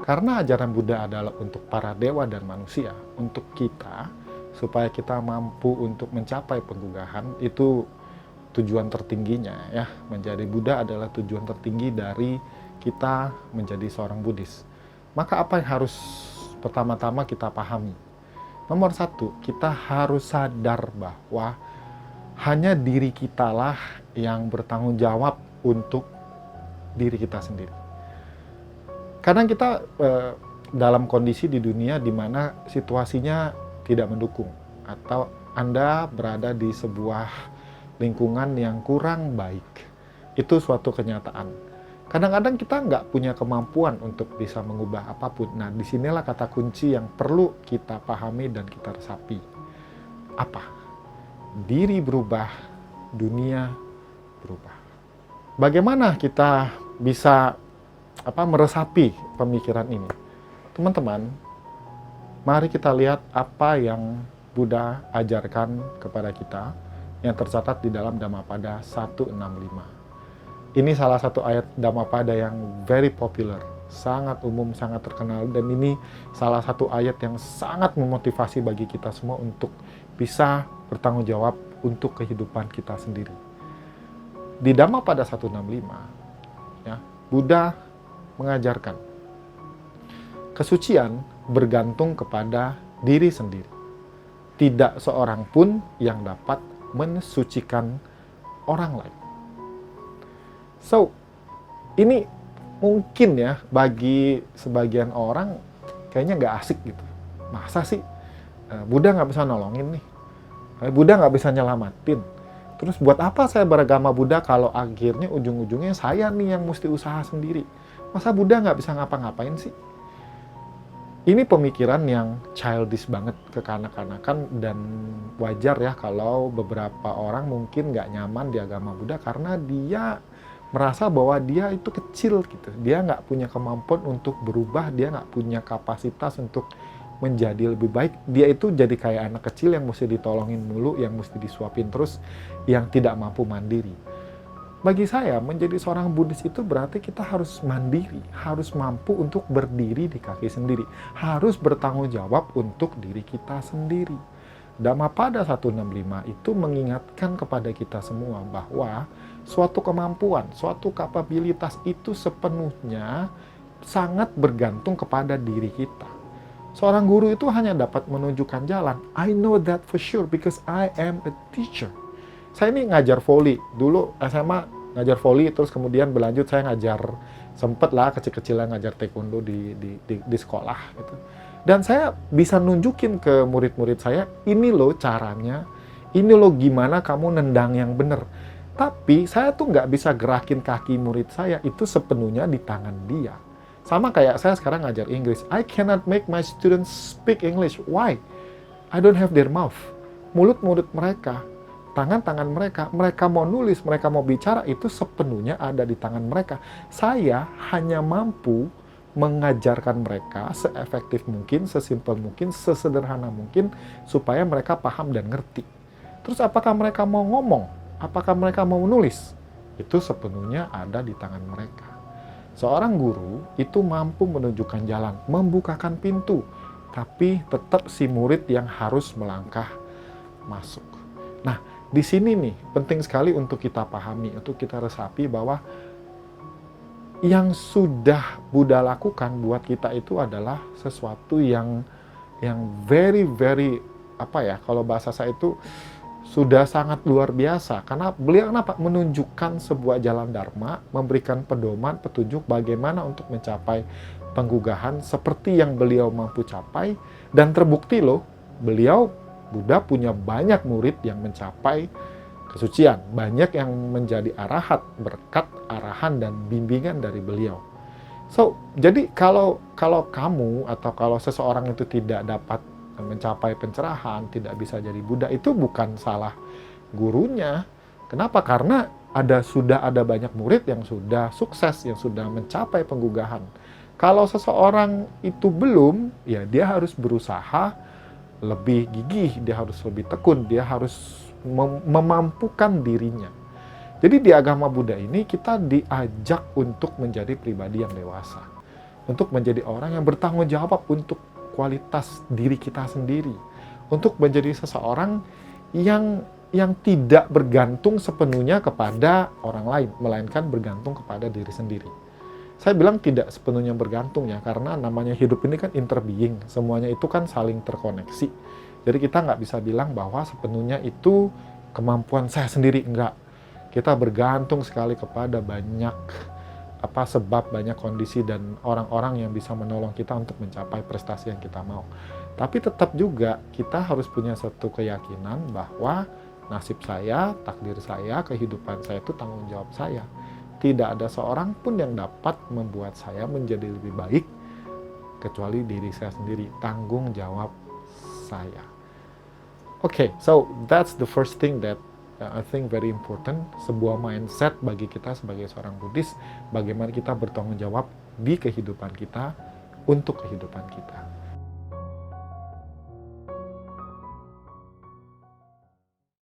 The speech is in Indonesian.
Karena ajaran Buddha adalah untuk para dewa dan manusia, untuk kita, supaya kita mampu untuk mencapai penggugahan, itu tujuan tertingginya ya. Menjadi Buddha adalah tujuan tertinggi dari kita menjadi seorang Buddhis. Maka apa yang harus pertama-tama kita pahami? Nomor satu, kita harus sadar bahwa hanya diri kitalah yang bertanggung jawab untuk diri kita sendiri. Kadang kita dalam kondisi di dunia di mana situasinya tidak mendukung, atau Anda berada di sebuah lingkungan yang kurang baik. Itu suatu kenyataan. Kadang-kadang kita nggak punya kemampuan untuk bisa mengubah apapun. Nah, disinilah kata kunci yang perlu kita pahami dan kita resapi. Apa? Diri berubah, dunia berubah. Bagaimana kita bisa meresapi pemikiran ini? Teman-teman, mari kita lihat apa yang Buddha ajarkan kepada kita yang tercatat di dalam Dhammapada 165. Ini salah satu ayat Dhammapada yang very popular, sangat umum, sangat terkenal, dan ini salah satu ayat yang sangat memotivasi bagi kita semua untuk bisa bertanggung jawab untuk kehidupan kita sendiri. Di Dhammapada 165, ya, Buddha mengajarkan kesucian bergantung kepada diri sendiri. Tidak seorang pun yang dapat mensucikan orang lain. So, ini mungkin ya bagi sebagian orang kayaknya nggak asik gitu. Masa sih Buddha nggak bisa nolongin nih? Buddha nggak bisa nyelamatin? Terus buat apa saya beragama Buddha kalau akhirnya ujung-ujungnya saya nih yang mesti usaha sendiri? Masa Buddha nggak bisa ngapa-ngapain sih? Ini pemikiran yang childish banget, kekanak-kanakan, dan wajar ya kalau beberapa orang mungkin nggak nyaman di agama Buddha karena dia merasa bahwa dia itu kecil gitu. Dia nggak punya kemampuan untuk berubah, dia nggak punya kapasitas untuk menjadi lebih baik. Dia itu jadi kayak anak kecil yang mesti ditolongin mulu, yang mesti disuapin terus, yang tidak mampu mandiri. Bagi saya, menjadi seorang Buddhis itu berarti kita harus mandiri, harus mampu untuk berdiri di kaki sendiri, harus bertanggung jawab untuk diri kita sendiri. Dhammapada 165 itu mengingatkan kepada kita semua bahwa suatu kemampuan, suatu kapabilitas itu sepenuhnya sangat bergantung kepada diri kita. Seorang guru itu hanya dapat menunjukkan jalan. I know that for sure because I am a teacher. Saya ini ngajar voli. Dulu SMA ngajar voli, terus kemudian berlanjut saya ngajar, sempet lah kecil-kecilan ngajar taekwondo di sekolah gitu. Dan saya bisa nunjukin ke murid-murid saya, ini loh caranya, ini loh gimana kamu nendang yang bener. Tapi saya tuh nggak bisa gerakin kaki murid saya, itu sepenuhnya di tangan dia. Sama kayak saya sekarang ngajar Inggris. I cannot make my students speak English. Why? I don't have their mouth. Mulut-mulut mereka, tangan-tangan mereka, mereka mau nulis, mereka mau bicara, itu sepenuhnya ada di tangan mereka. Saya hanya mampu mengajarkan mereka seefektif mungkin, sesimpel mungkin, sesederhana mungkin, supaya mereka paham dan ngerti. Terus apakah mereka mau ngomong? Apakah mereka mau menulis? Itu sepenuhnya ada di tangan mereka. Seorang guru itu mampu menunjukkan jalan, membukakan pintu, tapi tetap si murid yang harus melangkah masuk. Nah, di sini nih penting sekali untuk kita pahami, untuk kita resapi bahwa yang sudah Buddha lakukan buat kita itu adalah sesuatu yang very very kalau bahasa saya itu sudah sangat luar biasa, karena beliau menunjukkan sebuah jalan dharma, memberikan pedoman, petunjuk bagaimana untuk mencapai penggugahan seperti yang beliau mampu capai, dan terbukti loh, Buddha punya banyak murid yang mencapai kesucian, banyak yang menjadi arahat berkat arahan dan bimbingan dari beliau. So, jadi kalau kamu atau kalau seseorang itu tidak dapat mencapai pencerahan, tidak bisa jadi Buddha, itu bukan salah gurunya. Kenapa? Karena sudah ada banyak murid yang sudah sukses, yang sudah mencapai penggugahan. Kalau seseorang itu belum, ya dia harus berusaha lebih gigih, dia harus lebih tekun, dia harus memampukan dirinya. Jadi di agama Buddha ini kita diajak untuk menjadi pribadi yang dewasa. untuk menjadi orang yang bertanggung jawab untuk kualitas diri kita sendiri, untuk menjadi seseorang yang tidak bergantung sepenuhnya kepada orang lain, melainkan bergantung kepada diri sendiri. Saya bilang tidak sepenuhnya bergantung ya, karena namanya hidup ini kan interbeing, semuanya itu kan saling terkoneksi. Jadi kita nggak bisa bilang bahwa sepenuhnya itu kemampuan saya sendiri, enggak. Kita bergantung sekali kepada banyak sebab, banyak kondisi dan orang-orang yang bisa menolong kita untuk mencapai prestasi yang kita mau. Tapi tetap juga kita harus punya satu keyakinan bahwa nasib saya, takdir saya, kehidupan saya itu tanggung jawab saya. Tidak ada seorang pun yang dapat membuat saya menjadi lebih baik kecuali diri saya sendiri, tanggung jawab saya. Okay, so that's the first thing that I think very important, sebuah mindset bagi kita sebagai seorang Buddhis, bagaimana kita bertanggung jawab di kehidupan kita, untuk kehidupan kita.